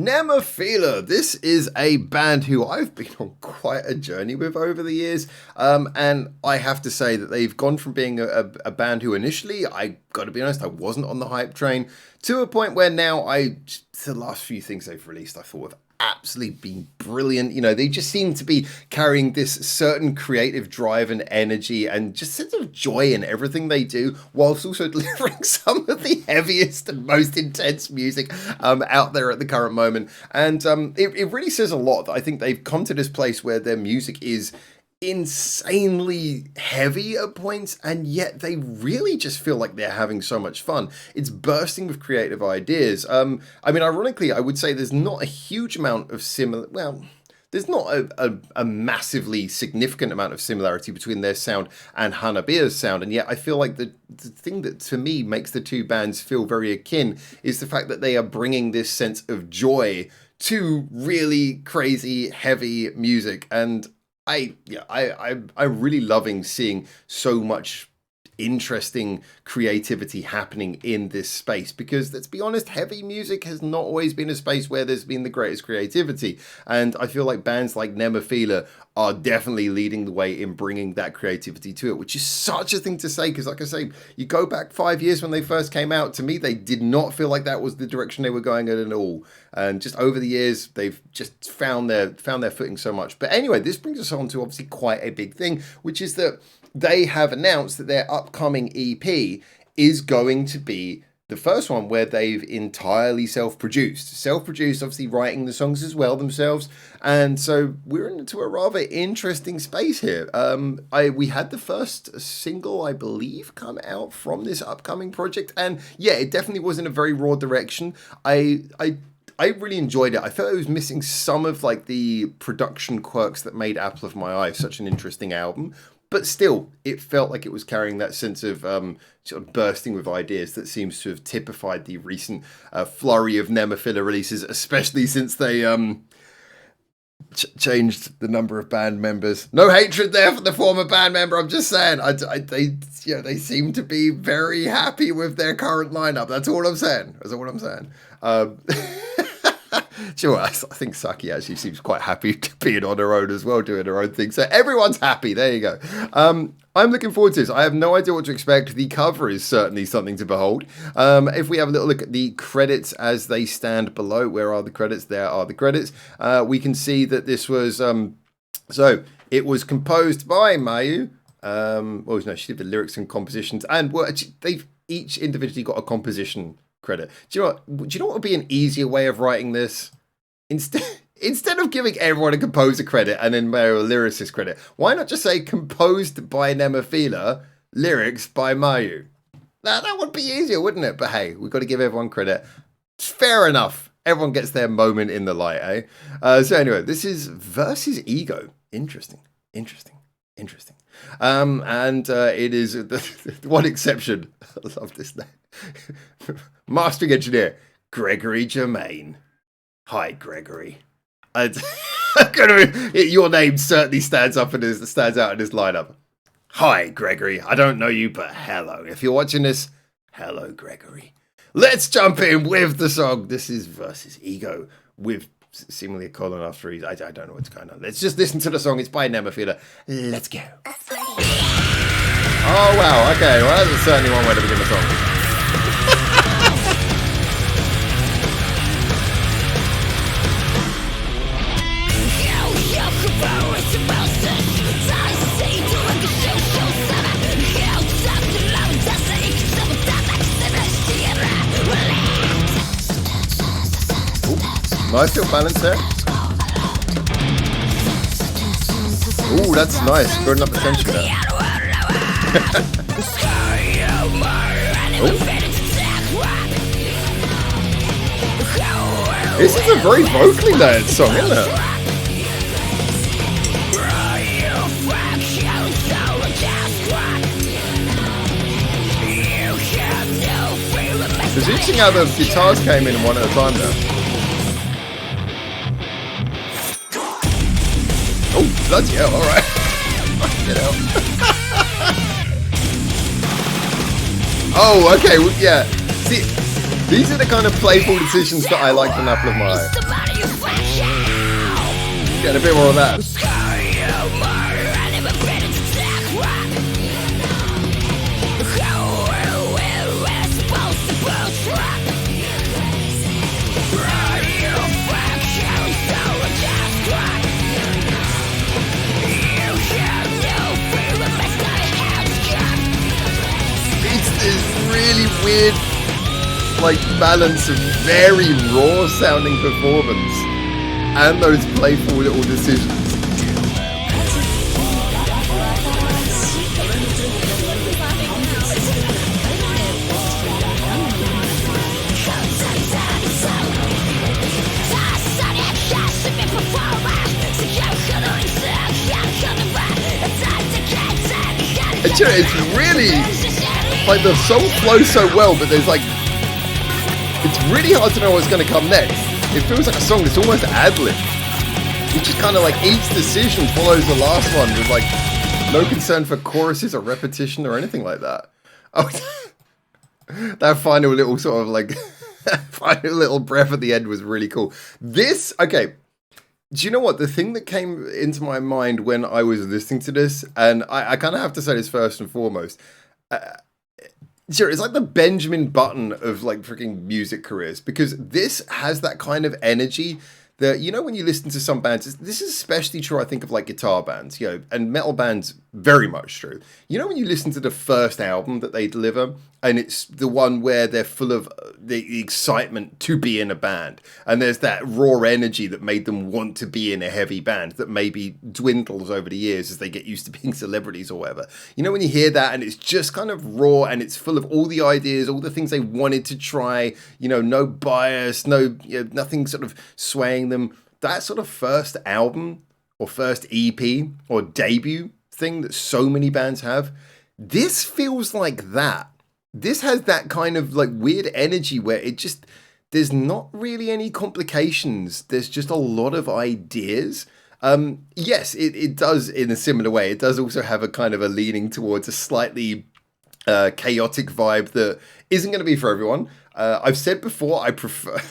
Nemophila. This is a band who I've been on quite a journey with over the years. And I have to say that they've gone from being a band who initially, I got to be honest, I wasn't on the hype train, to a point where now the last few things they've released, I thought have absolutely been brilliant. You know, they just seem to be carrying this certain creative drive and energy and just sense of joy in everything they do, whilst also delivering some of the heaviest and most intense music out there at the current moment. And it really says a lot that I think they've come to this place where their music is insanely heavy at points, and yet they really just feel like they're having so much fun. It's bursting with creative ideas. I mean, ironically, I would say there's not a huge amount of there's not a massively significant amount of similarity between their sound and Hanabiya's sound, and yet I feel like the thing that to me makes the two bands feel very akin is the fact that they are bringing this sense of joy to really crazy, heavy music. And I'm really loving seeing so much interesting creativity happening in this space, because let's be honest, heavy music has not always been a space where there's been the greatest creativity, and I feel like bands like Nemophila are definitely leading the way in bringing that creativity to it, which is such a thing to say, because like I say, you go back 5 years when they first came out, to me they did not feel like that was the direction they were going in at all, and just over the years they've just found their footing so much. But anyway, this brings us on to obviously quite a big thing, which is that they have announced that their upcoming EP is going to be the first one where they've entirely self-produced, obviously writing the songs as well themselves. And so we're into a rather interesting space here. We had the first single, I believe, come out from this upcoming project. And yeah, it definitely was in a very raw direction. I really enjoyed it. I felt it was missing some of like the production quirks that made Apple of My Eye such an interesting album. But still, it felt like it was carrying that sense of sort of bursting with ideas that seems to have typified the recent flurry of Nemophila releases, especially since they changed the number of band members. No hatred there for the former band member. I'm just saying, they seem to be very happy with their current lineup. That's all I'm saying. Sure, I think Saki actually seems quite happy being on her own as well, doing her own thing. So everyone's happy. There you go. I'm looking forward to this. I have no idea what to expect. The cover is certainly something to behold. If we have a little look at the credits as they stand below, where are the credits? There are the credits. We can see that this was... so it was composed by Mayu. She did the lyrics and compositions. And they've each individually got a composition credit. Do you know what would be an easier way of writing this? Instead of giving everyone a composer credit and then Mayu a lyricist credit, why not just say composed by Nemophila, lyrics by Mayu? That would be easier, wouldn't it? But hey, we've got to give everyone credit. Fair enough. Everyone gets their moment in the light, eh? So anyway, this is Versus Ego. Interesting. And it is the one exception. I love this name. Mastering engineer, Gregory Germain. Hi, Gregory. Your name certainly stands out in this lineup. Hi, Gregory. I don't know you, but hello. If you're watching this, hello, Gregory. Let's jump in with the song. This is Versus Ego with seemingly a colon after I don't know what's going on. Let's just listen to the song. It's by Nemophila. Let's go. Oh, wow. Okay. Well, that's certainly one way to begin the song. Nice little balance there. Ooh, that's nice. Building up the tension there. This is a very vocally layered song, isn't it? It's interesting how the guitars came in one at a time there. Oh, bloody hell, alright. Get out. Oh, okay, yeah. See, These are the kind of playful decisions that I like from Apple of My Eye. Getting a bit more of that. It's this really weird, like, balance of very raw sounding performance and those playful little decisions. And you know, it's really, like, the song flows so well, but there's like, it's really hard to know what's going to come next. It feels like a song that's almost ad-lib. It's just kind of like each decision follows the last one with like no concern for choruses or repetition or anything like that. Oh, that final little sort of like final little breath at the end was really cool. This, okay. Do you know what? The thing that came into my mind when I was listening to this, and I kind of have to say this first and foremost, sure, it's like the Benjamin Button of like freaking music careers, because this has that kind of energy that, you know, when you listen to some bands, this is especially true, I think, of like guitar bands, you know, and metal bands, very much true. You know, when you listen to the first album that they deliver, and it's the one where they're full of the excitement to be in a band, and there's that raw energy that made them want to be in a heavy band that maybe dwindles over the years as they get used to being celebrities or whatever. You know, when you hear that and it's just kind of raw and it's full of all the ideas, all the things they wanted to try, you know, no bias, no, you know, nothing sort of swaying them. That sort of first album or first EP or debut thing that so many bands have, this feels like that. This has that kind of like weird energy where it just, there's not really any complications. There's just a lot of ideas. Yes, it does in a similar way. It does also have a kind of a leaning towards a slightly chaotic vibe that isn't going to be for everyone. I've said before, I prefer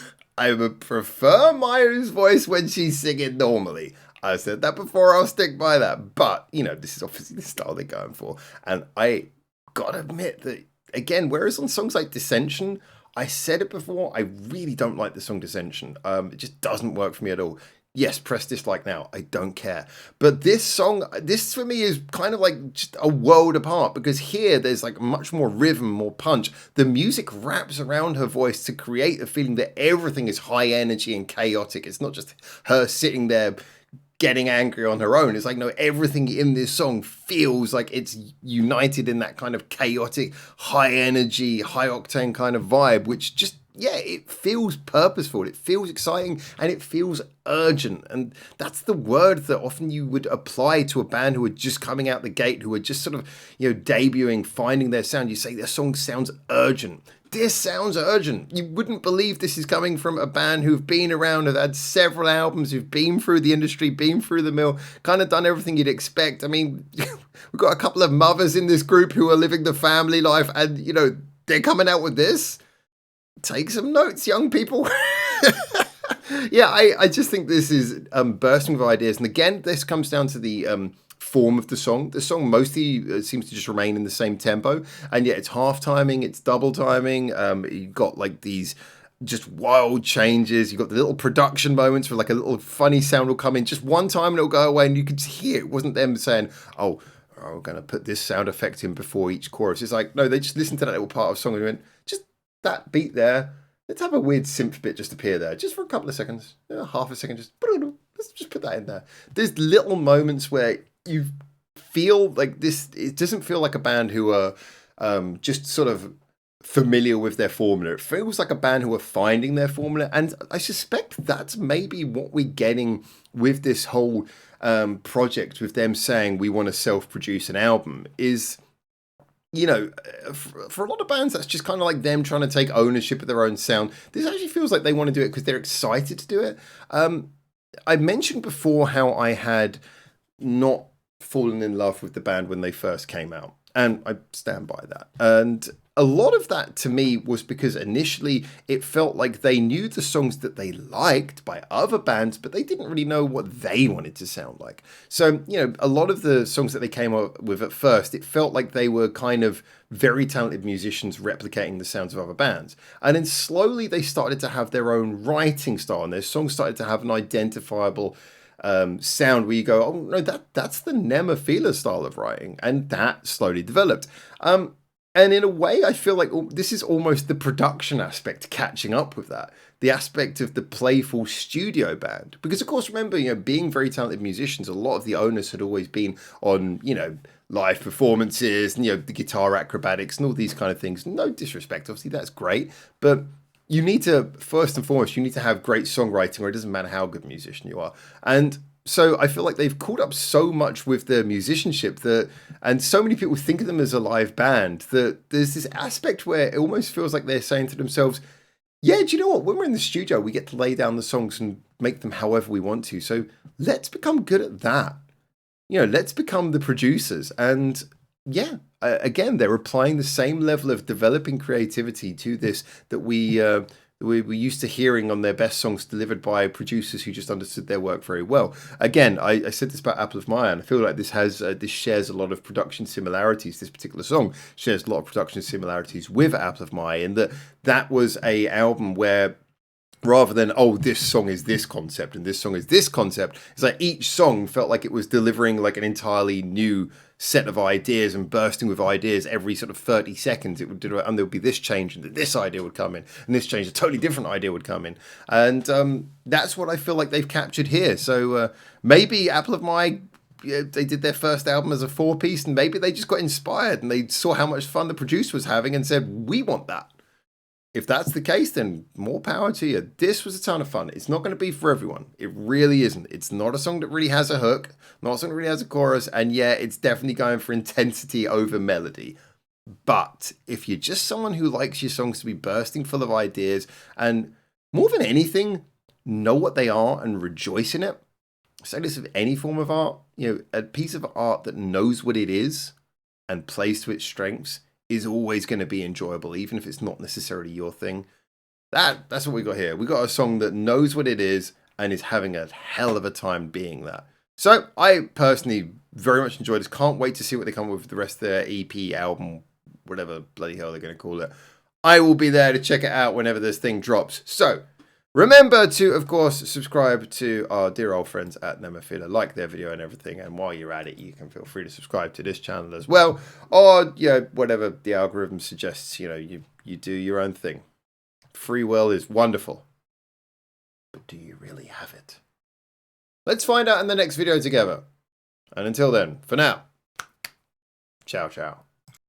Maya's voice when she's singing normally. I said that before, I'll stick by that. But, you know, this is obviously the style they're going for. And I gotta admit that, again, whereas on songs like Dissension, I said it before, I really don't like the song Dissension. It just doesn't work for me at all. Yes, press dislike now, I don't care. But this song, this for me is kind of like just a world apart, because here there's like much more rhythm, more punch. The music wraps around her voice to create a feeling that everything is high energy and chaotic. It's not just her sitting there getting angry on her own. It's like, no, everything in this song feels like it's united in that kind of chaotic, high energy, high octane kind of vibe, which just, yeah, it feels purposeful, it feels exciting, and it feels urgent. And that's the word that often you would apply to a band who are just coming out the gate, who are just sort of, you know, debuting, finding their sound. You say their song sounds urgent. This sounds urgent. You wouldn't believe this is coming from a band who've been around, have had several albums, who've been through the industry, been through the mill, kind of done everything you'd expect. I mean, we've got a couple of mothers in this group who are living the family life, and, you know, they're coming out with this. Take some notes, young people. Yeah, I just think this is bursting with ideas. And again, this comes down to the form of the song. The song mostly seems to just remain in the same tempo, and yet it's half timing, it's double timing. You've got like these just wild changes. You've got the little production moments where like a little funny sound will come in just one time and it'll go away, and you can hear it wasn't them saying, oh, we're going to put this sound effect in before each chorus. It's like, no, they just listened to that little part of the song and went, just that beat there, let's have a weird synth bit just appear there, just for a couple of seconds, half a second, let's just put that in there. There's little moments where you feel like this, it doesn't feel like a band who are just sort of familiar with their formula. It feels like a band who are finding their formula, and I suspect that's maybe what we're getting with this whole project, with them saying we want to self-produce an album, is, you know, for a lot of bands, that's just kind of like them trying to take ownership of their own sound. This actually feels like they want to do it because they're excited to do it. I mentioned before how I had not fallen in love with the band when they first came out, and I stand by that. And a lot of that to me was because initially it felt like they knew the songs that they liked by other bands, but they didn't really know what they wanted to sound like. So, a lot of the songs that they came up with at first, it felt like they were kind of very talented musicians replicating the sounds of other bands. And then slowly they started to have their own writing style, and their songs started to have an identifiable sound where you go, oh no, that's the Nemophila style of writing, and that slowly developed. And in a way, I feel like this is almost the production aspect catching up with that. The aspect of the playful studio band. Because, of course, remember, being very talented musicians, a lot of the onus had always been on, live performances, and, the guitar acrobatics and all these kind of things. No disrespect, obviously, that's great. But you need to, first and foremost, you need to have great songwriting, or it doesn't matter how good a musician you are. And so I feel like they've caught up so much with their musicianship and so many people think of them as a live band, that there's this aspect where it almost feels like they're saying to themselves, yeah, do you know what? When we're in the studio, we get to lay down the songs and make them however we want to. So let's become good at that. Let's become the producers. And yeah, again, they're applying the same level of developing creativity to this that we were used to hearing on their best songs delivered by producers who just understood their work very well. Again, I said this about Apple of My Eye, and I feel like this shares a lot of production similarities. This particular song shares a lot of production similarities with Apple of My Eye, in that was a album where, rather than, oh, this song is this concept and this song is this concept, it's like each song felt like it was delivering like an entirely new set of ideas and bursting with ideas every sort of 30 seconds. It would do, and there would be this change, and this idea would come in, and this change, a totally different idea would come in. And that's what I feel like they've captured here. So maybe Apple of My Eye, they did their first album as a 4-piece, and maybe they just got inspired and they saw how much fun the producer was having and said, we want that. If that's the case, then more power to you. This was a ton of fun. It's not going to be for everyone. It really isn't. It's not a song that really has a hook, not a song that really has a chorus, and yeah, it's definitely going for intensity over melody. But if you're just someone who likes your songs to be bursting full of ideas, and more than anything, know what they are and rejoice in it, say this of any form of art, a piece of art that knows what it is and plays to its strengths is always going to be enjoyable, even if it's not necessarily your thing. That's what we got here. We got a song that knows what it is and is having a hell of a time being that. So I personally very much enjoyed this. Can't wait to see what they come up with the rest of their EP, album, whatever bloody hell they're going to call it. I will be there to check it out whenever this thing drops. So remember to, of course, subscribe to our dear old friends at Nemophila, like their video and everything, and while you're at it, you can feel free to subscribe to this channel as well, or whatever the algorithm suggests. You do your own thing. Free will is wonderful, but do you really have it? Let's find out in the next video together. And until then, for now, ciao ciao.